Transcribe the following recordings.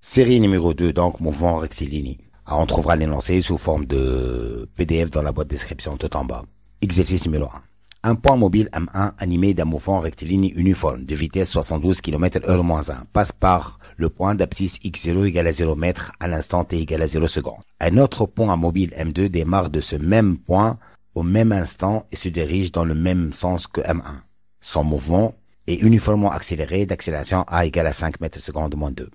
Série numéro 2, donc mouvement rectiligne. On trouvera l'énoncé sous forme de PDF dans la boîte de description tout en bas. Exercice numéro 1. Un point mobile M1 animé d'un mouvement rectiligne uniforme de vitesse 72 km/h-1 passe par le point d'abscisse x0 égale à 0 m à l'instant t égale à 0 secondes. Un autre point mobile M2 démarre de ce même point au même instant et se dirige dans le même sens que M1. Son mouvement est uniformément accéléré d'accélération a égale à 5 m/s moins 2.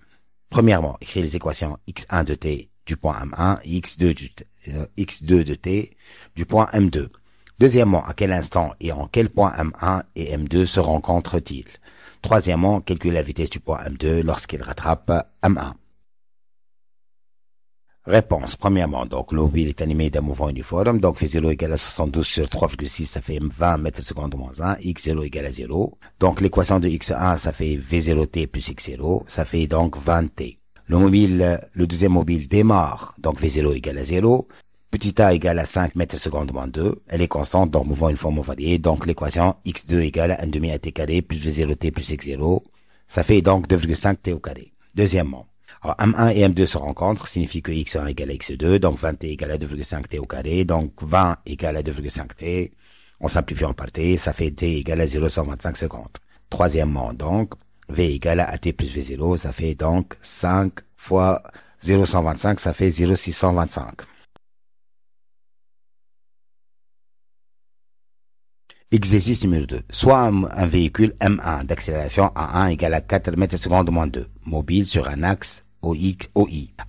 Premièrement, écrire les équations x1 de t du point M1 et x2 de t du point M2. Deuxièmement, à quel instant et en quel point M1 et M2 se rencontrent-ils? Troisièmement, calculer la vitesse du point M2 lorsqu'il rattrape M1. Réponse. Premièrement, donc le mobile est animé d'un mouvement uniforme, donc V0 égale à 72 sur 3,6, ça fait 20 m/s moins 1, x0 égale à 0. Donc l'équation de x1, ça fait V0t plus x0, ça fait donc 20t. Le deuxième mobile démarre, donc V0 égale à 0, petit a égale à 5 m/s moins 2, elle est constante, donc mouvement uniforme varié, donc l'équation x2 égale à 1,5 at carré plus V0t plus x0, ça fait donc 2,5t au carré. Deuxièmement, alors M1 et M2 se rencontrent, signifie que x1 égale à x2, donc 20t égale à 2,5t au carré, donc 20 égale à 2,5t, on simplifie en partie, ça fait t égale à 0,125 secondes. Troisièmement, donc, v égale à at plus v0, ça fait donc 5 fois 0,125, ça fait 0,625. Exercice numéro 2. Soit un véhicule M1 d'accélération à 1 égale à 4 m/s moins 2, mobile sur un axe OI.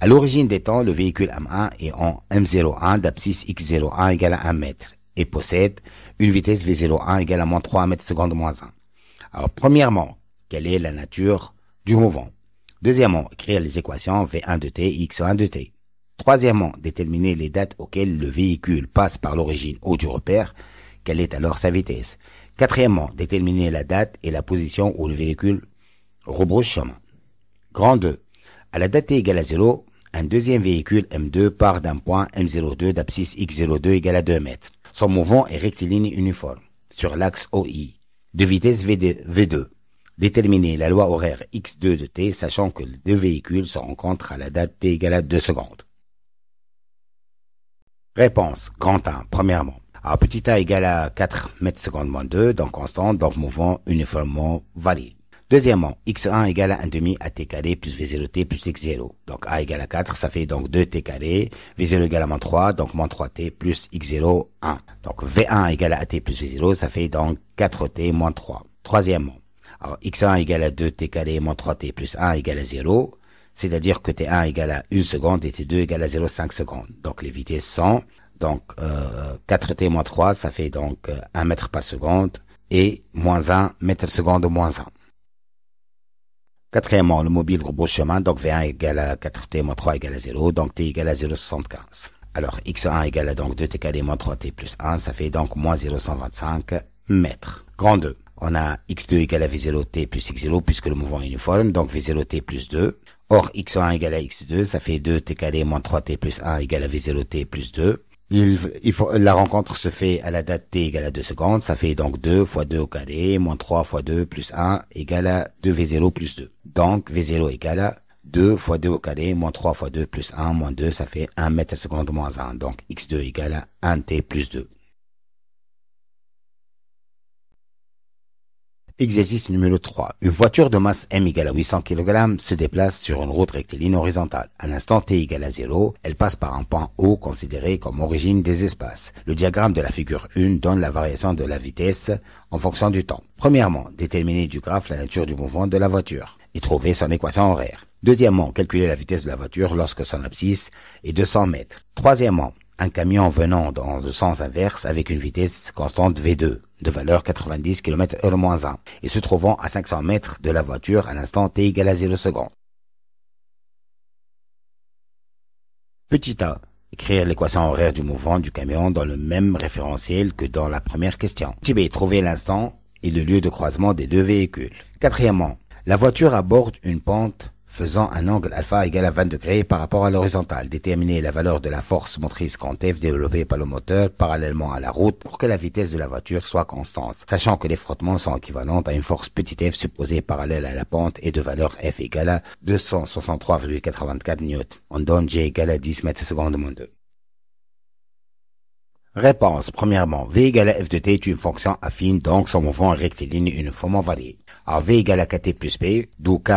À l'origine des temps, le véhicule M1 est en M01 d'abscisse x01 égale à 1 m et possède une vitesse V01 égale à moins 3 m/s moins 1. Alors, premièrement, quelle est la nature du mouvement? Deuxièmement, écrire les équations V1 de t et x1 de t. Troisièmement, déterminer les dates auxquelles le véhicule passe par l'origine O du repère. Quelle est alors sa vitesse? Quatrièmement, déterminer la date et la position où le véhicule rebrousse chemin. Grand 2. À la date t égale à 0, un deuxième véhicule M2 part d'un point M02 d'abscisse x02 égale à 2 m. Son mouvement est rectiligne uniforme, sur l'axe OI, de vitesse V2. Déterminer la loi horaire x2 de t, sachant que les deux véhicules se rencontrent à la date t égale à 2 secondes. Réponse. Grand 1. Premièrement. Alors, petit a égale à 4 m/s moins 2, donc constante, donc mouvement uniformément varié. Deuxièmement, x1 égale à 1,5 at carré plus v0t plus x0. Donc a égale à 4, ça fait donc 2t carré, v0 égale à moins 3, donc moins 3t plus x0, 1. Donc v1 égale à at plus v0, ça fait donc 4t moins 3. Troisièmement, alors x1 égale à 2t carré moins 3t plus 1 égale à 0, c'est-à-dire que t1 égale à 1 seconde et t2 égale à 0,5 secondes. Donc les vitesses sont donc 4t moins 3, ça fait donc 1 mètre par seconde et moins 1 m/s moins 1. Quatrièmement, le mobile rebrousse chemin, donc V1 égale à 4t moins 3 égale à 0, donc t égale à 0,75. Alors x1 égale à donc 2t carré moins 3t plus 1, ça fait donc moins 0,125 mètres. Grand 2. On a x2 égale à v0t plus x0 puisque le mouvement est uniforme, donc v0t plus 2. Or x1 égale à x2, ça fait 2t carré moins 3t plus 1 égale à v0t plus 2. La rencontre se fait à la date t égale à 2 secondes, ça fait donc 2 fois 2 au carré, moins 3 fois 2 plus 1 égale à 2v0 plus 2. Donc v0 égale à 2 fois 2 au carré, moins 3 fois 2 plus 1, moins 2, ça fait 1 m/s moins 1. Donc x2 égale à 1t plus 2. Exercice numéro 3. Une voiture de masse M égale à 800 kg se déplace sur une route rectiligne horizontale. À l'instant t égale à 0, elle passe par un point O considéré comme origine des espaces. Le diagramme de la figure 1 donne la variation de la vitesse en fonction du temps. Premièrement, déterminer du graphe la nature du mouvement de la voiture et trouver son équation horaire. Deuxièmement, calculer la vitesse de la voiture lorsque son abscisse est 200 mètres. Troisièmement, un camion venant dans le sens inverse avec une vitesse constante V2 de valeur 90 km/h moins 1 et se trouvant à 500 mètres de la voiture à l'instant t égale à 0 secondes. Petit a. Écrire l'équation horaire du mouvement du camion dans le même référentiel que dans la première question. Petit b. Trouver l'instant et le lieu de croisement des deux véhicules. Quatrièmement, la voiture aborde une pente Faisant un angle alpha égal à 20 degrés par rapport à l'horizontale. Déterminer la valeur de la force motrice grand F développée par le moteur parallèlement à la route pour que la vitesse de la voiture soit constante, sachant que les frottements sont équivalents à une force petit f supposée parallèle à la pente et de valeur F égale à 263,84 N. On donne G égale à 10 mètres secondes moins 2. Réponse. Premièrement, V égale à f de t est une fonction affine, donc son mouvement est rectiligne uniformément varié. Alors, V égale à kt plus p, d'où k,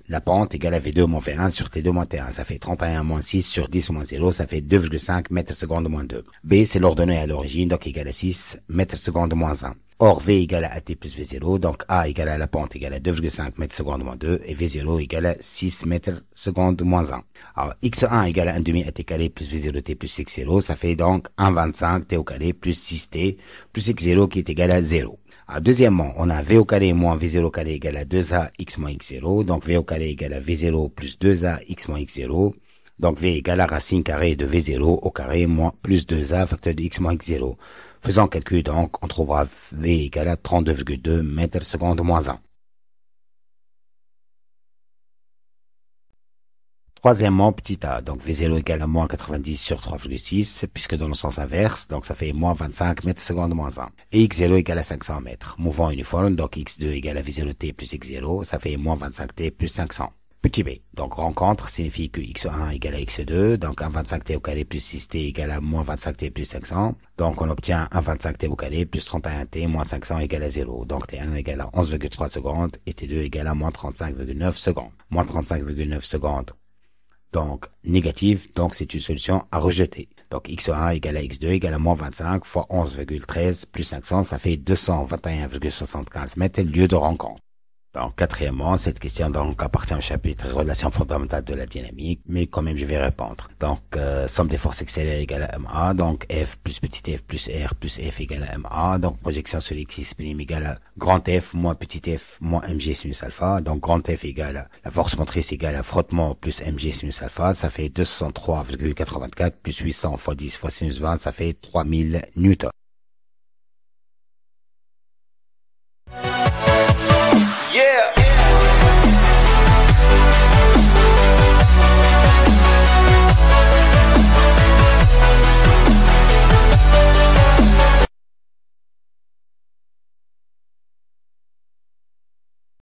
la pente, égale à V2 moins V1 sur T2 moins T1. Ça fait 31 moins 6 sur 10 moins 0, ça fait 2,5 mètres secondes moins 2. B, c'est l'ordonnée à l'origine, donc égale à 6 mètres secondes moins 1. Or, V égale à AT plus V0, donc A égale à la pente égale à 2,5 mètres secondes moins 2, et V0 égale à 6 mètres secondes moins 1. Alors, X1 égale à 1 demi AT carré plus V0T plus X0, ça fait donc 1,25 T au carré plus 6T plus X0 qui est égal à 0. Alors, deuxièmement, on a V au carré moins V0 carré égale à 2A X moins X0, donc V au carré égale à V0 plus 2A X moins X0, donc V égale à racine carrée de V0 au carré moins plus 2A facteur de X moins X0. Faisant calcul donc, on trouvera V égale à 32,2 mètres secondes moins 1. Troisièmement, petit a, donc V0 égale à moins 90 sur 3,6, puisque dans le sens inverse, donc ça fait moins 25 mètres secondes moins 1. Et X0 égale à 500 mètres. Mouvement uniforme, donc X2 égale à V0T plus X0, ça fait moins 25T plus 500. Petit b, donc rencontre signifie que x1 égale à x2, donc 1,25t au carré plus 6t égale à moins 25t plus 500. Donc on obtient 1,25t au carré plus 31t moins 500 égale à 0. Donc t1 égale à 11,3 secondes et t2 égale à moins 35,9 secondes. Moins 35,9 secondes. Donc négative, donc c'est une solution à rejeter. Donc x1 égale à x2 égale à moins 25 fois 11,13 plus 500, ça fait 221,75 mètres lieu de rencontre. Donc, quatrièmement, cette question donc appartient au chapitre relations fondamentales de la dynamique, mais quand même je vais répondre. Donc, somme des forces extérieures égale à MA, donc F plus petit f plus R plus F égale à MA, donc projection sur l'ex prime égale à grand F moins petit f moins mg sinus alpha, donc grand F égale à la force motrice égale à frottement plus mg sinus alpha, ça fait 263,84 plus 800 fois 10 fois sinus 20, ça fait 3000 newtons.